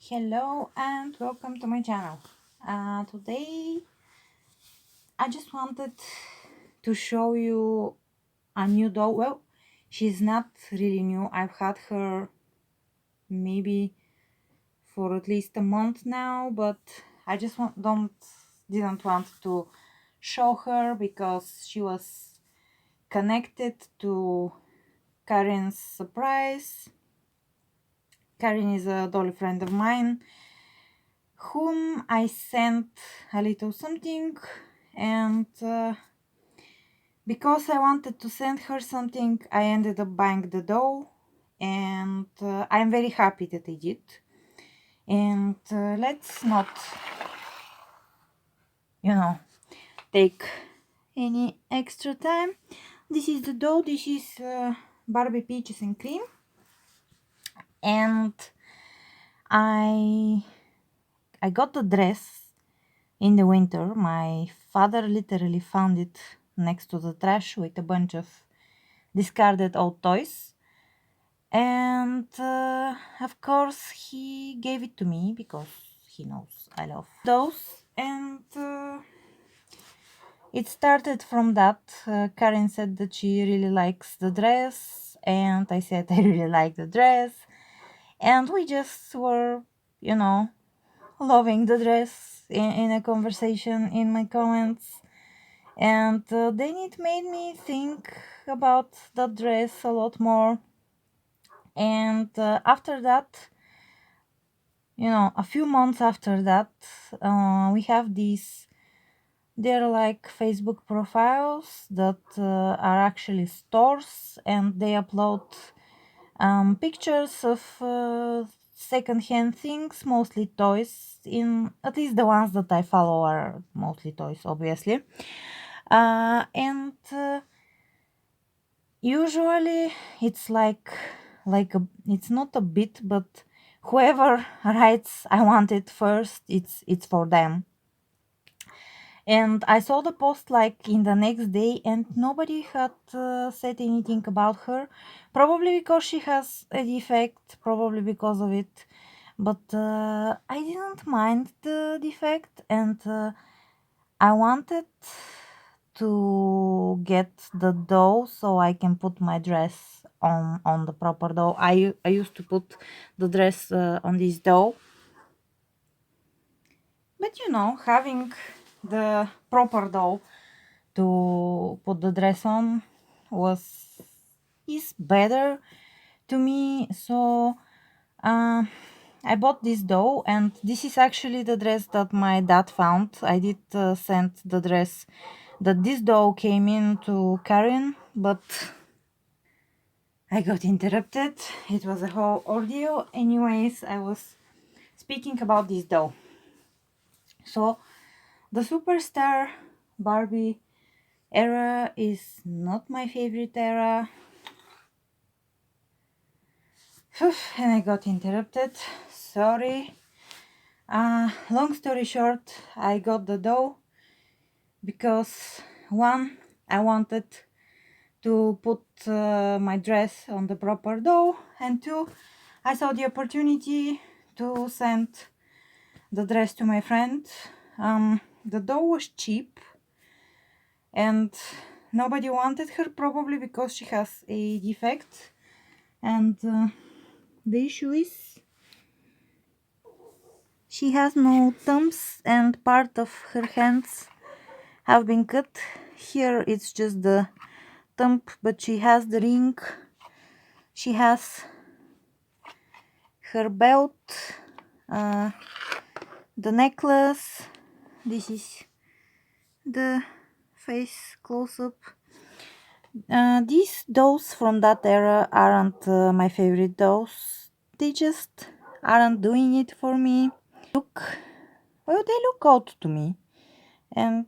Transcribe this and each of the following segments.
Hello and welcome to my channel. Today I just wanted to show you a new doll. Well, she's not really new. I've had her maybe for at least a month now, but I just didn't want to show her because she was connected to Karin's surprise. Karin is a dolly friend of mine whom I sent a little something, and because I wanted to send her something, I ended up buying the doll, and I'm very happy that I did. And let's not, take any extra time. This is the doll. This is Barbie Peaches and Cream, and I I got the dress in the winter. My father literally found it next to the trash with a bunch of discarded old toys. And of course, he gave it to me because he knows I love those. And it started from that. Karen said that she really likes the dress, and I said I really like the dress. And we just were, you know, loving the dress in a conversation in my comments. And then it made me think about that dress a lot more. And after that, a few months after that, we have these, they're like Facebook profiles that are actually stores, and they upload pictures of secondhand things, mostly toys. In at least the ones that I follow are mostly toys, obviously. And usually it's it's not a bit, but whoever writes I want it first, it's for them. And I saw the post like in the next day, and nobody had said anything about her. Probably because she has a defect, probably because of it. But I didn't mind the defect, and I wanted to get the dough so I can put my dress on the proper dough. I used to put the dress on this dough, but having the proper dough to put the dress on was is better to me. So uh, I bought this dough, and this is actually the dress that my dad found. I did send the dress that this dough came in to Karen, but I got interrupted. It was a whole ordeal. Anyways, I was speaking about this dough. So the superstar Barbie era is not my favorite era. And I got interrupted. Sorry. Long story short, I got the dough because one, I wanted to put my dress on the proper dough, and two, I saw the opportunity to send the dress to my friend. The dough was cheap, and nobody wanted her, probably because she has a defect. And the issue is she has no thumbs, and part of her hands have been cut. Here it's just the thumb, but she has the ring, she has her belt, uh, the necklace. This is the face close-up. These dolls from that era aren't my favorite dolls. They just aren't doing it for me. They look odd to me. And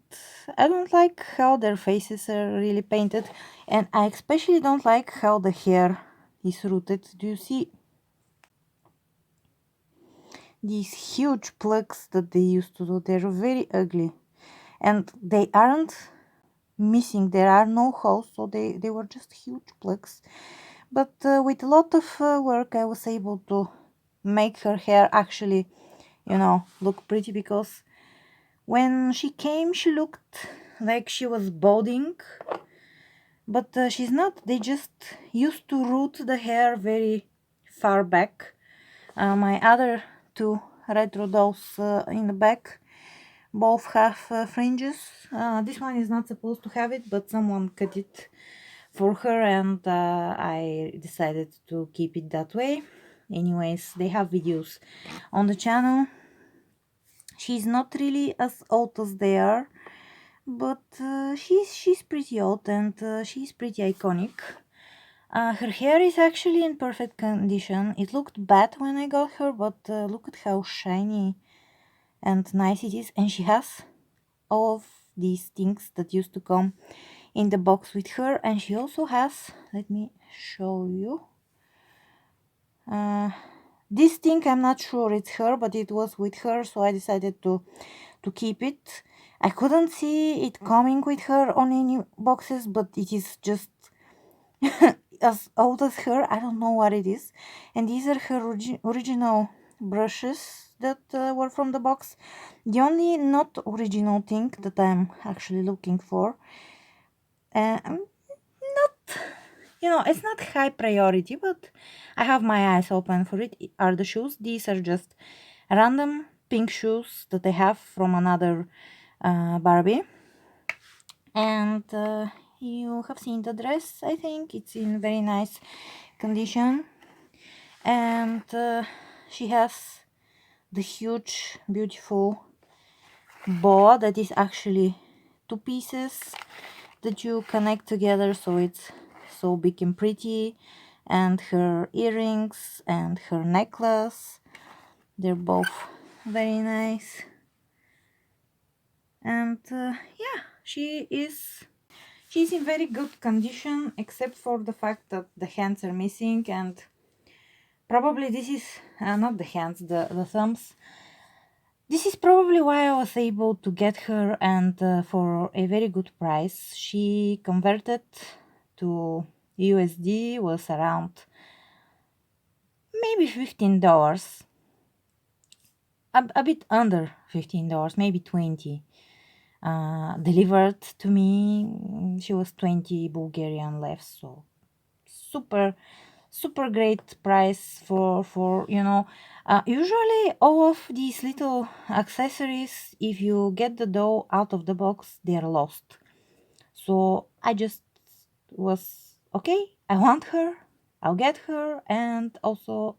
I don't like how their faces are really painted. And I especially don't like how the hair is rooted. Do you see these huge plugs that they used to do? They're very ugly. And they aren't missing. There are no holes, so they were just huge plugs. But with a lot of work, I was able to make her hair actually, look pretty, because when she came, she looked like she was balding, but she's not. They just used to root the hair very far back. My other two retro dolls in the back both have fringes. This one is not supposed to have it, but someone cut it for her, and I decided to keep it that way. Anyways, they have videos on the channel. She's not really as old as they are, but she's pretty old, and she's pretty iconic. Her hair is actually in perfect condition. It looked bad when I got her, but look at how shiny and nice it is. And she has all of these things that used to come in the box with her. And she also has, let me show you. This thing, I'm not sure it's her, but it was with her, so I decided to keep it. I couldn't see it coming with her on any boxes, but it is just as old as her. I don't know what it is. And these are her original brushes that were from the box. The only not original thing that I'm actually looking for, not, it's not high priority, but I have my eyes open for it, are the shoes. These are just random pink shoes that I have from another Barbie. And you have seen the dress. I think it's in very nice condition, and she has the huge beautiful boa that is actually two pieces that you connect together, so it's so big and pretty. And her earrings and her necklace, they're both very nice. And yeah, she's in very good condition, except for the fact that the hands are missing, and probably this is not the hands, the thumbs. This is probably why I was able to get her, and for a very good price. She converted to USD was around maybe $15, a bit under $15, maybe 20. Delivered to me, she was 20 Bulgarian left, so super super great price for usually all of these little accessories, if you get the dough out of the box, they are lost. So I just was okay, I want her, I'll get her, and also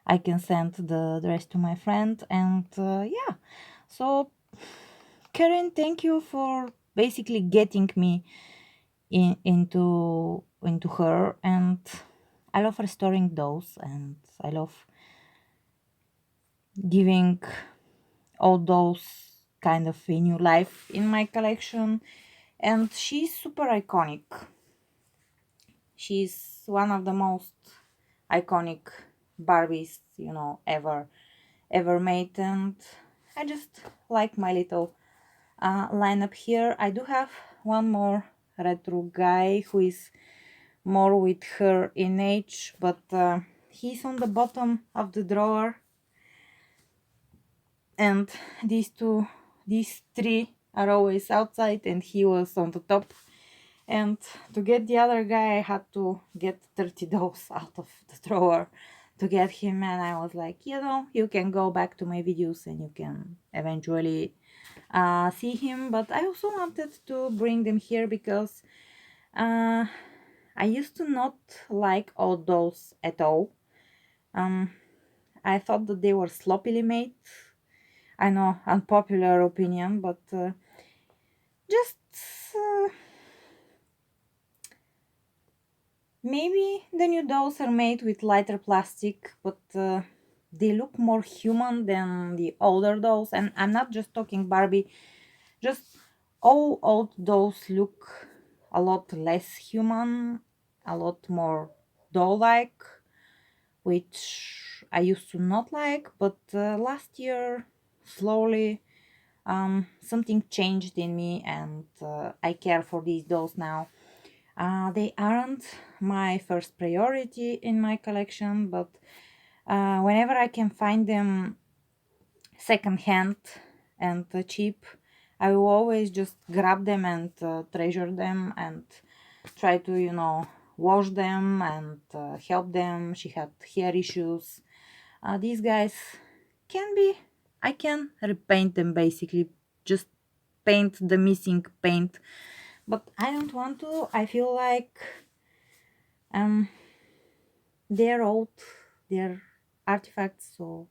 I can send the rest to my friend. And yeah, so Karen, thank you for basically getting me into her. And I love restoring those, and I love giving all those kind of a new life in my collection. And she's super iconic. She's one of the most iconic Barbies, ever made. And I just like my little lineup here. I do have one more retro guy who is more with her in age, but he's on the bottom of the drawer, and these three are always outside, and he was on the top. And to get the other guy, I had to get 30 dolls out of the drawer to get him. And I was like, you can go back to my videos and you can eventually see him. But I also wanted to bring them here because I used to not like all dolls at all. I thought that they were sloppily made. I know, unpopular opinion, but just maybe the new dolls are made with lighter plastic, but they look more human than the older dolls. And I'm not just talking Barbie, just all old dolls look a lot less human, a lot more doll-like, which I used to not like. But last year, slowly, something changed in me, and I care for these dolls now. They aren't my first priority in my collection, but Whenever I can find them secondhand and cheap, I will always just grab them and treasure them and try to, wash them and help them. She had hair issues. These guys can be, I can repaint them basically, just paint the missing paint, but I don't want to. I feel like um they're old, they're artifacts, so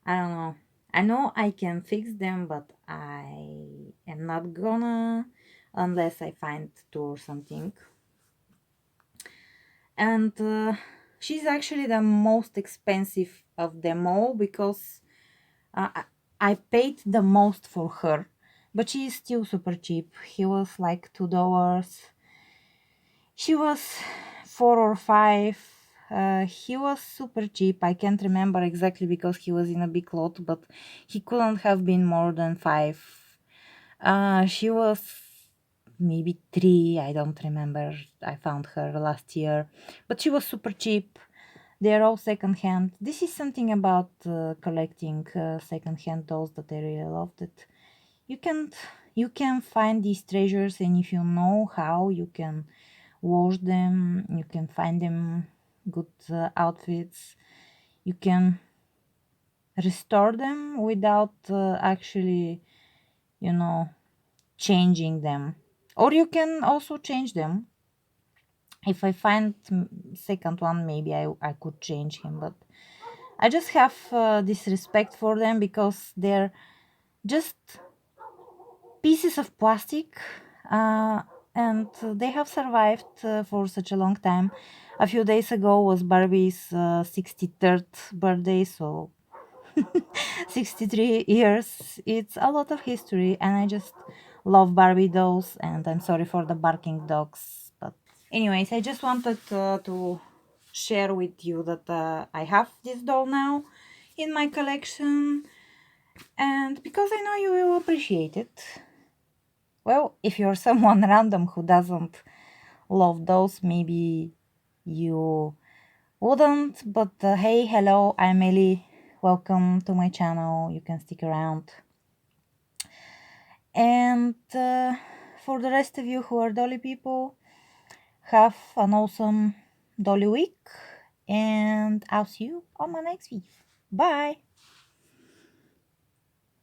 I don't know. I know I can fix them, but I am not gonna unless I find two or something. And she's actually the most expensive of them all because I paid the most for her, but she is still super cheap. He was like $2. She was 4 or 5. He was super cheap. I can't remember exactly because he was in a big lot, but he couldn't have been more than 5. She was maybe 3. I don't remember. I found her last year, but she was super cheap. They're all secondhand. This is something about collecting secondhand dolls that I really loved. It you can find these treasures, and if you know how, you can wash them. You can find them good outfits. You can restore them without actually, you know, changing them, or you can also change them. If I find second one, maybe I could change him, but I just have this respect for them because they're just pieces of plastic, uh, and they have survived for such a long time. A few days ago was Barbie's 63rd birthday, so 63 years. It's a lot of history, and I just love Barbie dolls. And I'm sorry for the barking dogs, but anyways, I just wanted to share with you that I have this doll now in my collection, and because I know you will appreciate it. Well, if you're someone random who doesn't love those, maybe you wouldn't. But hey, hello, I'm Ellie. Welcome to my channel. You can stick around. And for the rest of you who are dolly people, have an awesome dolly week. And I'll see you on my next video. Bye.